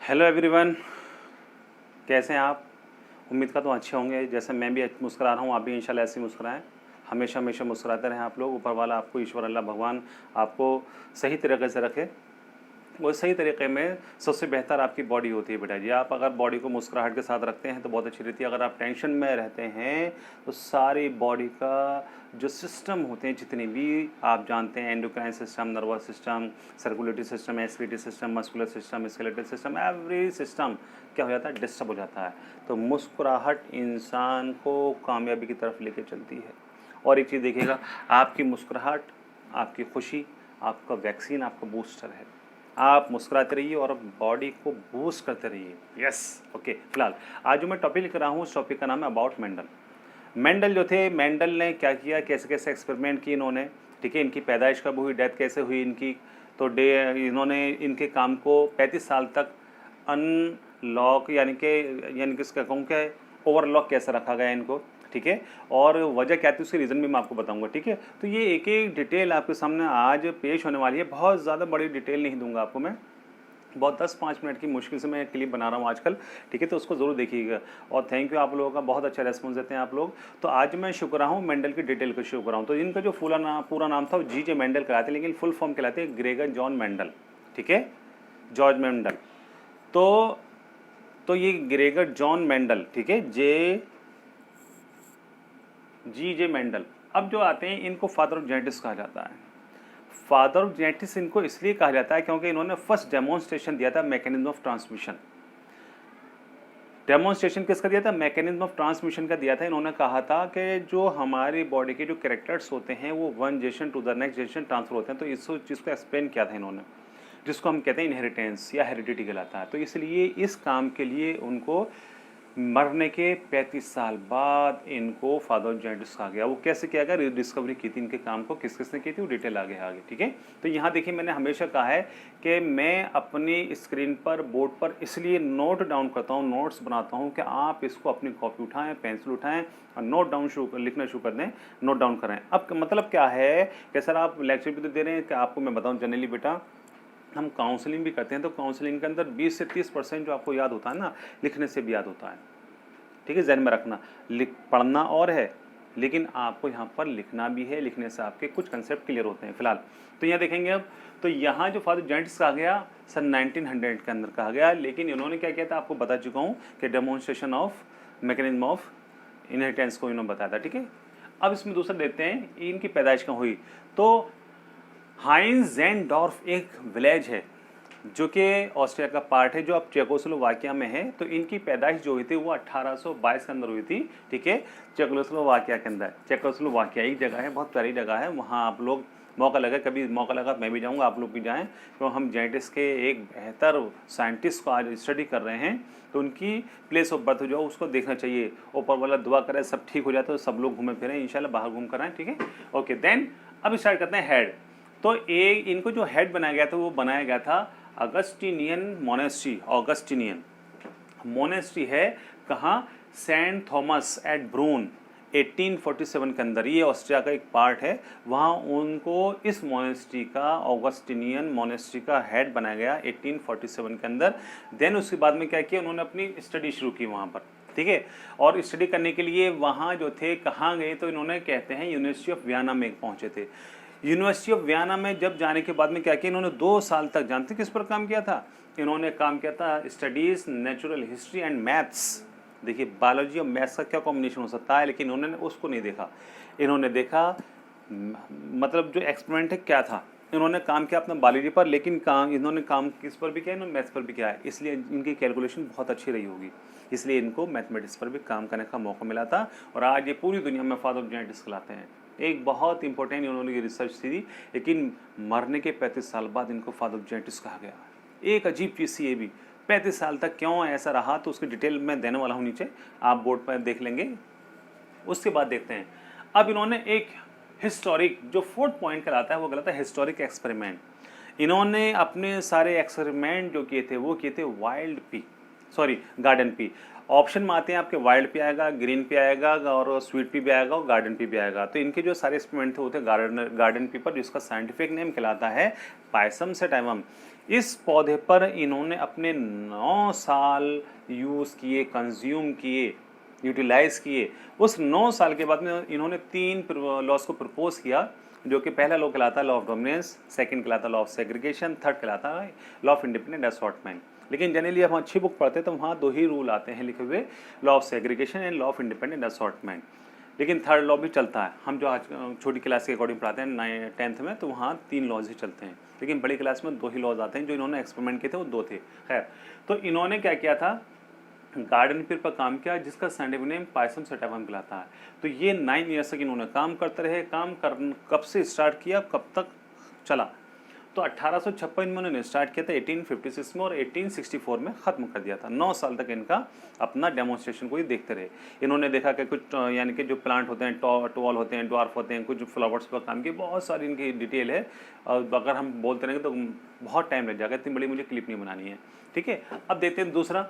Hello everyone, कैसे हैं आप? उम्मीद का तो अच्छे होंगे। जैसे मैं भी मुस्कुरा रहा हूँ, आप भी इंशाल्लाह ऐसे ही मुस्कुराएं। हमेशा हमेशा मुस्कुराते रहें आप लोग। ऊपर वाला आपको, ईश्वर अल्लाह भगवान आपको सही तरीके से रखे। वो सही तरीके में सबसे बेहतर आपकी बॉडी होती है बेटा जी। आप अगर बॉडी को मुस्कुराहट के साथ रखते हैं तो बहुत अच्छी रहती है। अगर आप टेंशन में रहते हैं तो सारी बॉडी का जो सिस्टम होते हैं, जितने भी आप जानते हैं, endocrine system, nervous system, circulatory system, excretory system, muscular system, skeletal system, every system क्या हो जाता है, डिस्टर्ब हो जाता है। तो मुस्कुराहट इंसान को कामयाबी की तरफ लेके चलती है। और एक चीज़ देखिएगा, आपकी मुस्कुराहट, आपकी खुशी आपका वैक्सीन, आपका बूस्टर है। आप मुस्कुराते रहिए और बॉडी को बूस्ट करते रहिए। Yes, okay. फिलहाल आज जो मैं टॉपिक लिख रहा हूँ, उस टॉपिक का नाम है अबाउट मेंडल। मेंडल जो थे, मेंडल ने क्या किया, कैसे कैसे एक्सपेरिमेंट किए इन्होंने, ठीक है। इनकी पैदाइश कब हुई, डेथ कैसे हुई इनकी, तो इन्होंने इनके काम को 35 साल तक अनलॉक यानी कि इसका कहूँ क्या, ओवरलॉक कैसे रखा गया इनको, ठीक है। और वजह क्या थी, उसकी रीज़न भी मैं आपको बताऊंगा, ठीक है। तो ये एक एक डिटेल आपके सामने आज पेश होने वाली है। बहुत ज़्यादा बड़ी डिटेल नहीं दूंगा आपको मैं, बहुत 10-5 मिनट की मुश्किल से मैं क्लिप बना रहा हूँ आजकल, ठीक है। तो उसको ज़रूर देखिएगा। और थैंक यू आप लोगों का, बहुत अच्छा रेस्पॉन्स देते हैं आप लोग। तो आज मैं शुरू कर रहा हूँ मेंडल की डिटेल को शुरू कर रहा हूँ। तो इनका जो पूरा नाम था वो जी.जे. मेंडल कहलाते, लेकिन फुल फॉर्म कहलाते हैं ग्रेगर जॉन मेंडल, ठीक है, जॉर्ज मेंडल। तो ये ग्रेगर जॉन मेंडल, ठीक है, जी.जे. मेंडल। अब जो आते हैं, इनको फादर ऑफ जेनेटिक्स कहा जाता है। फादर ऑफ जेनेटिक्स इनको इसलिए कहा जाता है क्योंकि इन्होंने फर्स्ट डेमोन्स्ट्रेशन दिया था मैकेनिज्म ऑफ ट्रांसमिशन। डेमोन्स्ट्रेशन किसका दिया था, मैकेनिज्म ऑफ ट्रांसमिशन का दिया था। इन्होंने कहा था कि जो हमारी बॉडी के जो कैरेक्टर्स होते हैं वो one generation to the next generation transfer होते हैं। तो इस चीज़ को एक्सप्लेन किया था इन्होंने, जिसको हम कहते हैं इनहेरिटेंस या हेरिडिटी कहलाता है। तो इसलिए इस काम के लिए उनको मरने के 35 साल बाद इनको फादर ऑफ जेनेटिक्स कहा गया। वो कैसे किया गया, डिस्कवरी की थी इनके काम को, किस किसने की थी, वो डिटेल आगे, ठीक है। तो यहाँ देखिए, मैंने हमेशा कहा है कि मैं अपनी स्क्रीन पर, बोर्ड पर इसलिए नोट डाउन करता हूँ, नोट्स बनाता हूँ कि आप इसको अपनी कॉपी उठाएं, पेंसिल उठाएं और नोट डाउन लिखना शुरू कर दें, नोट डाउन करें। अब मतलब क्या है कि सर आप लेक्चर भी तो दे रहे हैं, कि आपको मैं बताऊँ, जनरली बेटा हम काउंसलिंग भी करते हैं। तो काउंसलिंग के अंदर 20 से 30% जो आपको याद होता है ना, लिखने से भी याद होता है, ठीक है। जहन में रखना, पढ़ना और है, लेकिन आपको यहाँ पर लिखना भी है। लिखने से आपके कुछ कंसेप्ट क्लियर होते हैं। फिलहाल तो यहाँ देखेंगे अब, तो यहाँ जो फादर जेनेटिक्स कहा गया सन 1900 के अंदर कहा गया, लेकिन इन्होंने क्या किया था, आपको बता चुका हूँ कि demonstration of mechanism of inheritance को इन्होंने बताया था, ठीक है। अब इसमें दूसरा देखते हैं, इनकी पैदाइश कहाँ हुई। तो हाइंजेनडॉर्फ एक विलेज है जो कि ऑस्ट्रिया का पार्ट है, जो अब चेकोस्लोवाकिया में है। तो इनकी पैदाइश जो हुई थी वो 1822 के अंदर हुई थी, ठीक है, चेकोस्लोवाकिया के अंदर। चेकोस्लोवाकिया एक जगह है, बहुत प्यारी जगह है। वहाँ आप लोग कभी मौका लगा मैं भी जाऊँगा, आप लोग भी जाएँ। तो हम जेनेटिक्स के एक बेहतर साइंटिस्ट को आज स्टडी कर रहे हैं, तो उनकी प्लेस ऑफ बर्थ जो है उसको देखना चाहिए। ऊपर वाला दुआ करे सब ठीक हो जाए, तो सब लोग घूमे फिरें इंशाल्लाह, बाहर घूम कर आएँ, ठीक है, ओके। देन अब स्टार्ट करते हैं हेड। तो एक इनको जो हेड बनाया गया था, वो बनाया गया था अगस्टिनियन मोनेस्ट्री। ऑगस्टिनियन मोनेस्ट्री है कहाँ, सेंट थॉमस एट ब्रून, 1847 के अंदर। ये ऑस्ट्रिया का एक पार्ट है। वहाँ उनको इस मोनेस्ट्री का, ऑगस्टिनियन मोनेस्ट्री का हेड बनाया गया 1847 के अंदर। देन उसके बाद में क्या किया, उन्होंने अपनी स्टडी शुरू की वहाँ पर, ठीक है। और स्टडी करने के लिए वहाँ जो थे, कहाँ गए, तो इन्होंने कहते हैं यूनिवर्सिटी ऑफ वियना में पहुँचे थे। यूनिवर्सिटी ऑफ वियना में जब जाने के बाद में क्या किया, इन्होंने 2 साल तक, जानते किस पर काम किया था, इन्होंने काम किया था studies natural history and maths. देखिए बायोलॉजी और मैथ्स का क्या कॉम्बिनेशन हो सकता है, लेकिन उन्होंने उसको नहीं देखा। इन्होंने देखा मतलब जो एक्सपेरिमेंट है क्या था, इन्होंने काम किया अपना बायोलॉजी पर, लेकिन इन्होंने काम किस पर भी किया, इन्होंने मैथ्स पर भी किया है। इसलिए इनकी कैलकुलेशन बहुत अच्छी रही होगी, इसलिए इनको मैथमेटिक्स पर भी काम करने का मौका मिला था। और आज ये पूरी दुनिया में फादर ऑफ जेनेटिक्स कहलाते हैं। एक बहुत इंपॉर्टेंट इन्होंने ये रिसर्च थी, लेकिन मरने के 35 साल बाद इनको फादर ऑफ जेनेटिक्स कहा गया। एक अजीब चीज़ थी ये भी, 35 साल तक क्यों ऐसा रहा, तो उसकी डिटेल मैं देने वाला हूँ नीचे, आप बोर्ड पर देख लेंगे। उसके बाद देखते हैं, अब इन्होंने एक हिस्टोरिक, जो 4th पॉइंट कहलाता है, वो कहलाता है हिस्टोरिक एक्सपेरिमेंट। इन्होंने अपने सारे एक्सपेरिमेंट जो किए थे, वो किए थे गार्डन पी। ऑप्शन में आते हैं आपके, वाइल्ड पे आएगा, ग्रीन पे आएगा, और स्वीट पी भी आएगा, और गार्डन पी भी आएगा। तो इनके जो सारे एक्सपेरिमेंट थे वो थे गार्डन पी पर, जिसका साइंटिफिक नेम कहलाता है पायसम सेटाइवम। इस पौधे पर इन्होंने अपने 9 साल यूज़ किए, कंज्यूम किए, यूटिलाइज किए। उस 9 साल के बाद में इन्होंने 3 लॉज को प्रपोज किया, जो कि पहला लॉ कहलाता है लॉ ऑफ डोमिनेंस, सेकंड कहलाता है लॉ ऑफ सेग्रीगेशन, थर्ड कहलाता है लॉ ऑफ इंडिपेंडेंट असॉर्टमेंट। लेकिन जनरली हम अच्छी बुक पढ़ते हैं तो वहाँ 2 ही रूल आते हैं लिखे हुए, law of segregation and law of independent assortment. लेकिन थर्ड लॉ भी चलता है, हम जो आज छोटी क्लास के अकॉर्डिंग पढ़ाते हैं 10th में, तो वहाँ 3 लॉज ही चलते हैं, लेकिन बड़ी क्लास में 2 ही लॉज आते हैं। जो इन्होंने एक्सपेरिमेंट किए थे वो 2 थे। खैर, तो इन्होंने क्या किया था, गार्डन पील पर काम किया, जिसका साइंटिफिक नेम पायसम सेटाइवम कहलाता है। तो ये 9 ईयर्स तक इन्होंने काम करते रहे। कब से स्टार्ट किया, कब तक चला, तो 1856 में उन्होंने स्टार्ट किया था, 1856 में, और 1864 में ख़त्म कर दिया था। 9 साल तक इनका अपना डेमोन्स्ट्रेशन को ही देखते रहे। इन्होंने देखा कि कुछ यानी कि जो प्लांट होते हैं, टॉल होते हैं, ड्वार्फ होते हैं, कुछ फ्लावर्स पर काम किए, बहुत सारी इनकी डिटेल है, और अगर हम बोलते रहेंगे तो बहुत टाइम लग जाएगा, इतनी बड़ी मुझे क्लिप नहीं बनानी है। ठीक है, अब देखते हैं दूसरा,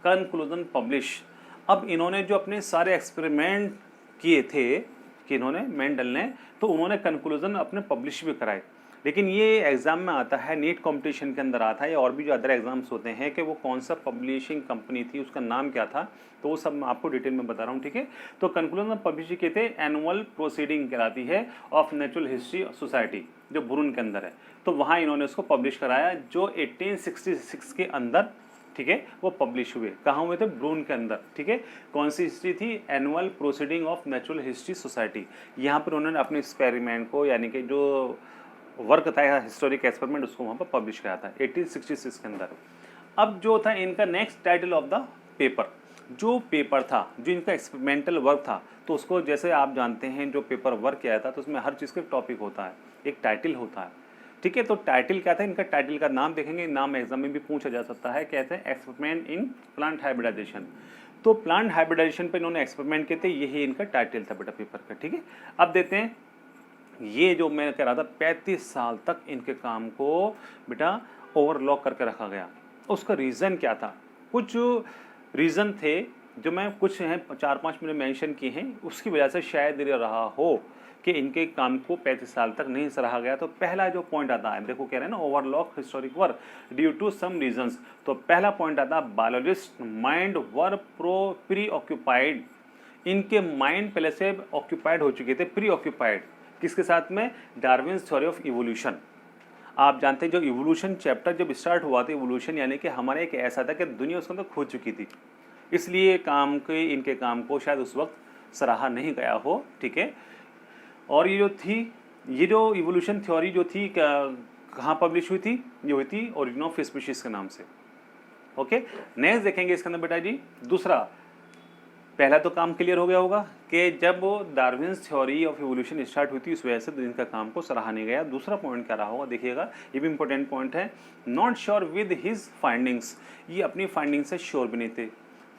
कंक्लूजन पब्लिश। अब इन्होंने जो अपने सारे एक्सपेरिमेंट किए थे कि इन्होंने मेंडल ने, तो उन्होंने कंक्लूजन अपने पब्लिश भी कराए। लेकिन ये एग्ज़ाम में आता है, नीट कंपटीशन के अंदर आता है, या और भी जो अदर एग्जाम्स होते हैं, कि वो कौन सा पब्लिशिंग कंपनी थी, उसका नाम क्या था, तो वो सब मैं आपको डिटेल में बता रहा हूँ। ठीक है, तो कंक्लूजन पब्लिश किए थे, एनुअल प्रोसीडिंग कहलाती है ऑफ नेचुरल हिस्ट्री सोसाइटी, जो बुरुन के अंदर है। तो वहाँ इन्होंने उसको पब्लिश कराया, जो 1866 के अंदर, ठीक है, वो पब्लिश हुए। कहाँ हुए थे, ब्रून के अंदर। ठीक है, कौन सी हिस्ट्री थी, annual proceeding of natural history society. यहाँ पर उन्होंने अपने एक्सपेरिमेंट को, यानी कि जो वर्क था हिस्टोरिक एक्सपेरिमेंट, उसको वहाँ पर पब्लिश कराया था 1866 के अंदर। अब जो था इनका next title of the paper, जो पेपर था, जो इनका एक्सपेरिमेंटल वर्क था, तो उसको जैसे आप जानते हैं जो पेपर वर्क किया था, तो उसमें हर चीज़ का टॉपिक होता है, एक टाइटल होता है। ठीक है, तो टाइटल क्या था इनका, टाइटल का नाम देखेंगे, नाम एग्जाम में भी पूछा जा सकता है, कहते हैं एक्सपेरिमेंट इन प्लांट हाइब्रिडाइजेशन। तो प्लांट हाइब्रिडाइजेशन पे इन्होंने एक्सपेरिमेंट किए थे, यही इनका टाइटल था बेटा पेपर का। ठीक है, अब देते हैं, ये जो मैं कह रहा था 35 साल तक इनके काम को बेटा ओवरलॉक करके रखा गया। उसका रीज़न क्या था, कुछ रीज़न थे जो मैं कुछ हैं 4-5 मिनट मेंशन किए हैं, उसकी वजह से शायद ये रहा हो कि इनके काम को 35 साल तक नहीं सराहा गया। तो पहला जो पॉइंट आता है, देखो कह रहे हैं ना, overlooked historic work due to some reasons. तो पहला पॉइंट आता है, biologist mind were preoccupied. इनके माइंड पहले से ऑक्यूपाइड हो चुके थे, प्री ऑक्यूपाइड किसके साथ में, डार्विन्स थ्योरी ऑफ इवोल्यूशन। आप जानते हैं जो इवोल्यूशन चैप्टर जब स्टार्ट हुआ था, इवोल्यूशन यानी कि हमारे एक ऐसा था कि दुनिया उसके अंदर खो चुकी थी, इसलिए इनके काम को शायद उस वक्त सराहा नहीं गया हो। ठीक है, और ये जो इवोल्यूशन थ्योरी जो थी, कहाँ पब्लिश हुई थी, ये हुई थी ओरिजिन ऑफ स्पीशीज के नाम से। ओके, नेक्स्ट देखेंगे इसके अंदर बेटा जी, दूसरा, पहला तो काम क्लियर हो गया होगा कि जब Darwin's theory of evolution start हुई थी, इस वजह से इनका काम को सराहा नहीं गया। दूसरा पॉइंट क्या रहा होगा, देखिएगा, ये भी इंपॉर्टेंट पॉइंट है, not sure with his findings. ये अपनी फाइंडिंग्स से श्योर भी नहीं थे।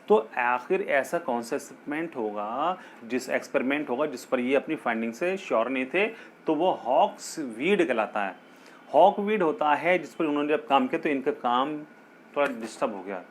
तो आखिर ऐसा कौन सा एक्सपेरिमेंट होगा जिस पर ये अपनी फाइंडिंग से श्योर नहीं थे, तो वो हॉक्स वीड कहलाता है। हॉक वीड होता है जिस पर उन्होंने जब काम किया तो इनका काम थोड़ा डिस्टर्ब हो गया,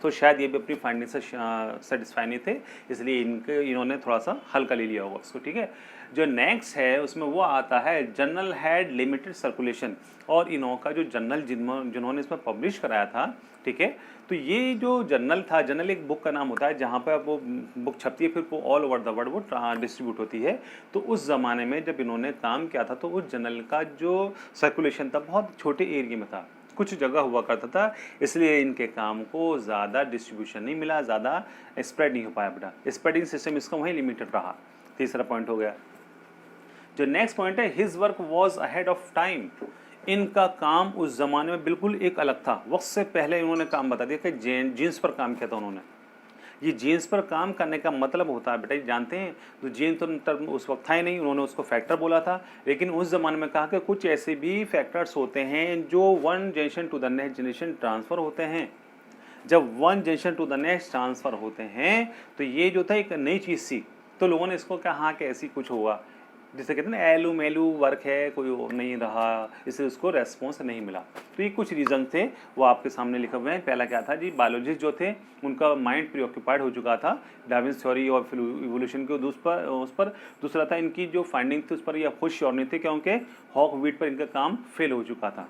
तो शायद ये भी अपनी फाइंडिंग से सेटिस्फाई नहीं थे, इसलिए इन्होंने थोड़ा सा हल्का ले लिया होगा उसको। ठीक है, जो नेक्स्ट है उसमें वो आता है जर्नल हैड लिमिटेड सर्कुलेशन, और इनका जो जर्नल जिन्होंने इसमें पब्लिश कराया था, ठीक है, तो ये जो जर्नल था, जर्नल एक बुक का नाम होता है जहाँ पर वो बुक छपती है, फिर वो ऑल ओवर द वर्ल्ड वो डिस्ट्रीब्यूट होती है। तो उस ज़माने में जब इन्होंने काम किया था, तो उस जर्नल का जो सर्कुलेशन था बहुत छोटे एरिया में था, कुछ जगह हुआ करता था, इसलिए इनके काम को ज़्यादा डिस्ट्रीब्यूशन नहीं मिला, ज़्यादा स्प्रेड नहीं हो पाया बेटा, स्प्रेडिंग सिस्टम इसका वहीं लिमिटेड रहा। तीसरा पॉइंट हो गया। जो नेक्स्ट पॉइंट है, his work was ahead of time. इनका काम उस जमाने में बिल्कुल एक अलग था, वक्त से पहले इन्होंने काम बता दिया कि जीन्स पर काम किया था उन्होंने। ये जीन्स पर काम करने का मतलब होता है बेटा, जानते हैं, तो जीन्स तो टर्म उस वक्त था ही नहीं, उन्होंने उसको फैक्टर बोला था, लेकिन उस ज़माने में कहा कि कुछ ऐसे भी फैक्टर्स होते हैं जो one generation to the next generation transfer होते हैं। जब one generation to the next transfer होते हैं, तो ये जो था एक नई चीज़ सी, तो लोगों ने इसको कहा हाँ कि ऐसी कुछ होगा, जिसे कहते हैं ना एलू मेलू वर्क है, कोई नहीं रहा, इससे उसको रेस्पॉन्स नहीं मिला। तो ये कुछ रीज़न थे, वो आपके सामने लिखे हुए हैं। पहला क्या था जी, बायोलॉजिस्ट जो थे उनका माइंड प्रीऑक्यूपाइड हो चुका था डार्विन्स थ्योरी और इवोल्यूशन के उस पर। दूसरा था इनकी जो फाइंडिंग थी उस पर ये खुद श्योर नहीं थे, क्योंकि हॉक वीड पर इनका काम फेल हो चुका था।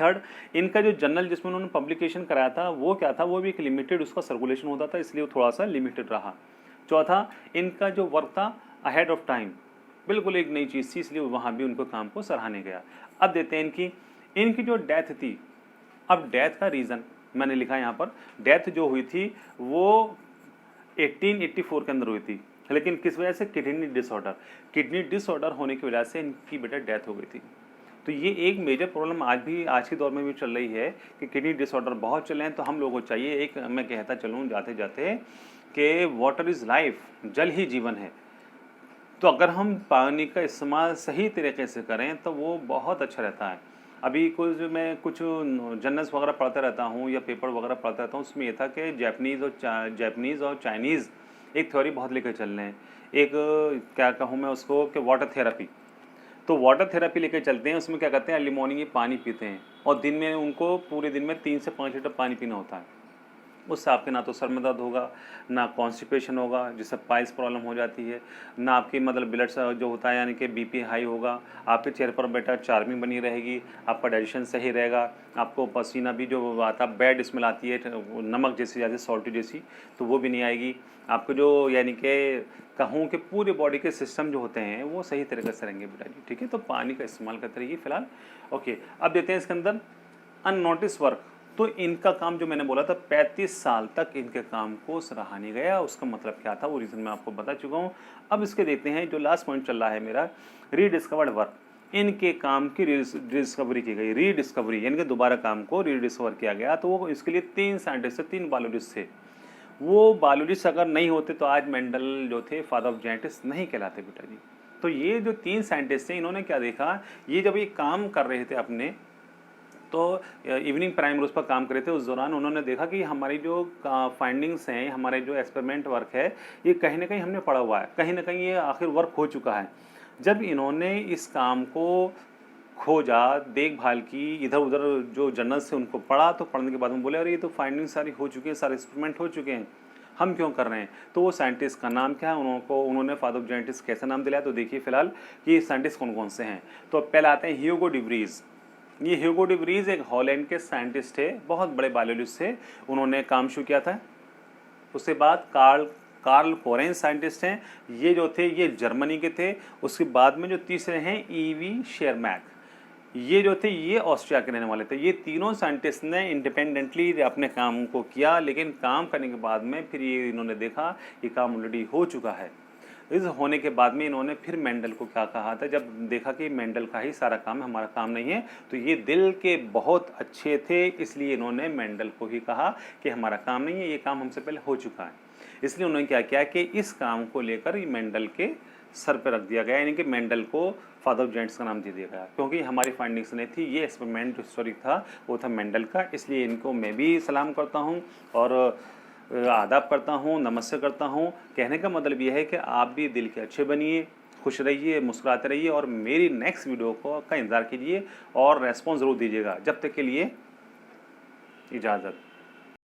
थर्ड, इनका जो जर्नल जिसमें उन्होंने पब्लिकेशन कराया था वो क्या था, वो भी एक लिमिटेड उसका सर्कुलेशन होता था, इसलिए वो थोड़ा सा लिमिटेड रहा। चौथा, इनका जो वर्क था अहेड ऑफ टाइम, बिल्कुल एक नई चीज़ थी, इसलिए वहाँ भी उनको काम को सराहने गया। अब देते हैं इनकी जो डेथ थी। अब डेथ का रीज़न मैंने लिखा यहाँ पर, डेथ जो हुई थी वो 1884 के अंदर हुई थी, लेकिन किस वजह से, किडनी डिसऑर्डर होने की वजह से इनकी बेटा डेथ हो गई थी। तो ये एक मेजर प्रॉब्लम आज के दौर में भी चल रही है कि किडनी डिसऑर्डर बहुत चले हैं। तो हम लोगों को चाहिए, एक मैं कहता चलूँ जाते जाते कि वाटर इज़ लाइफ, जल ही जीवन है। तो अगर हम पानी का इस्तेमाल सही तरीके से करें तो वो बहुत अच्छा रहता है। अभी मैं कुछ जर्नल्स वगैरह पढ़ता रहता हूँ या पेपर वगैरह पढ़ता रहता हूँ, उसमें ये था कि जापानीज़ और चाइनीज़ एक थ्योरी बहुत लेकर चल रहे हैं। एक क्या कहूँ मैं उसको, कि वाटर थेरेपी। तो वाटर थेरेपी लेकर चलते हैं, उसमें क्या करते हैं, अर्ली मॉर्निंग ये पानी पीते हैं और दिन में उनको पूरे दिन में 3 से 5 लीटर पानी पीना होता है। उससे आपके ना तो सर में दर्द होगा, ना कॉन्स्टिपेशन होगा जिससे पाइल्स प्रॉब्लम हो जाती है, ना आपकी मतलब ब्लड जो होता है यानी कि बीपी हाई होगा, आपके चेहरे पर बेटा चार्मिंग बनी रहेगी, आपका डाइजेशन सही रहेगा, आपको पसीना भी जो आता बैड स्मेल आती है नमक जैसी जैसे सॉल्टी जैसी, तो वो भी नहीं आएगी। आपको जो यानी कि कहूँ कि पूरे बॉडी के सिस्टम जो होते हैं वो सही तरीके से रहेंगे बेटा जी, ठीक है। तो पानी का इस्तेमाल करते रहिए फिलहाल। ओके, अब देते हैं इसके अंदर अननोटिस वर्क। तो इनका काम जो मैंने बोला था 35 साल तक इनके काम को सराहा नहीं गया, उसका मतलब क्या था वो रीज़न मैं आपको बता चुका हूँ। अब इसके देखते हैं जो लास्ट पॉइंट चल रहा है मेरा, रीडिस्कवर्ड वर्क। इनके काम की डिस्कवरी की गई, रीडिस्कवरी यानी कि दोबारा काम को रीडिस्कवर किया गया। तो वो इसके लिए 3 साइंटिस्ट थे, 3 बायोलॉजिस्ट थे। वो बायोलॉजिस्ट अगर नहीं होते तो आज मेंडल जो थे फादर ऑफ जेनेटिक्स नहीं कहलाते बेटा जी। तो ये जो 3 साइंटिस्ट थे, इन्होंने क्या देखा, ये जब ये काम कर रहे थे अपने, तो इवनिंग प्राइम उस पर काम कर रहे थे, उस दौरान उन्होंने देखा कि हमारी जो फाइंडिंग्स हैं, हमारे जो एक्सपेरिमेंट वर्क है, ये कहीं ना कहीं हमने पढ़ा हुआ है, कहीं ना कहीं ये आखिर वर्क हो चुका है। जब इन्होंने इस काम को खोजा, देखभाल की, इधर उधर जो जर्नल्स थे उनको पढ़ा, तो पढ़ने के बाद में बोले अरे ये तो फाइंडिंग सारी हो चुकी है, सारे एक्सपेरिमेंट हो चुके हैं, हम क्यों कर रहे हैं। तो वो साइंटिस्ट का नाम क्या है, उन्होंने फादर ऑफ जेनेटिक्स कैसा नाम दिलाया, तो देखिए फिलहाल कि साइंटिस्ट कौन कौन से हैं। तो पहले आते हैं ह्यूगो डी व्रीज। ये ह्यूगो डी व्रीज एक हॉलैंड के साइंटिस्ट थे, बहुत बड़े बायोलॉजिस्ट थे, उन्होंने काम शुरू किया था। उसके बाद कार्ल कोरेन साइंटिस्ट हैं, ये जो थे ये जर्मनी के थे। उसके बाद में जो तीसरे हैं ईवी शेरमैक, ये जो थे ये ऑस्ट्रिया के रहने वाले थे। ये तीनों साइंटिस्ट ने इंडिपेंडेंटली अपने काम को किया, लेकिन काम करने के बाद में फिर ये इन्होंने देखा ये काम ऑलरेडी हो चुका है। इस होने के बाद में इन्होंने फिर मेंडल को क्या कहा था, जब देखा कि मेंडल का ही सारा काम हमारा काम नहीं है, तो ये दिल के बहुत अच्छे थे, इसलिए इन्होंने मेंडल को ही कहा कि हमारा काम नहीं है, ये काम हमसे पहले हो चुका है। इसलिए उन्होंने क्या किया कि इस काम को लेकर मेंडल के सर पर रख दिया गया, यानी कि मेंडल को फादर ऑफ जेनेटिक्स का नाम दे दिया गया, क्योंकि हमारी फाइंडिंग्स नहीं थी, ये एक्सपेरिमेंट जो हिस्टोरिक था वो था मेंडल का। इसलिए इनको मैं भी सलाम करता हूँ और आदाब करता हूँ, नमस्ते करता हूँ। कहने का मतलब ये है कि आप भी दिल के अच्छे बनिए, खुश रहिए, मुस्कुराते रहिए और मेरी नेक्स्ट वीडियो का इंतज़ार कीजिए और रेस्पॉन्स ज़रूर दीजिएगा। जब तक के लिए इजाज़त।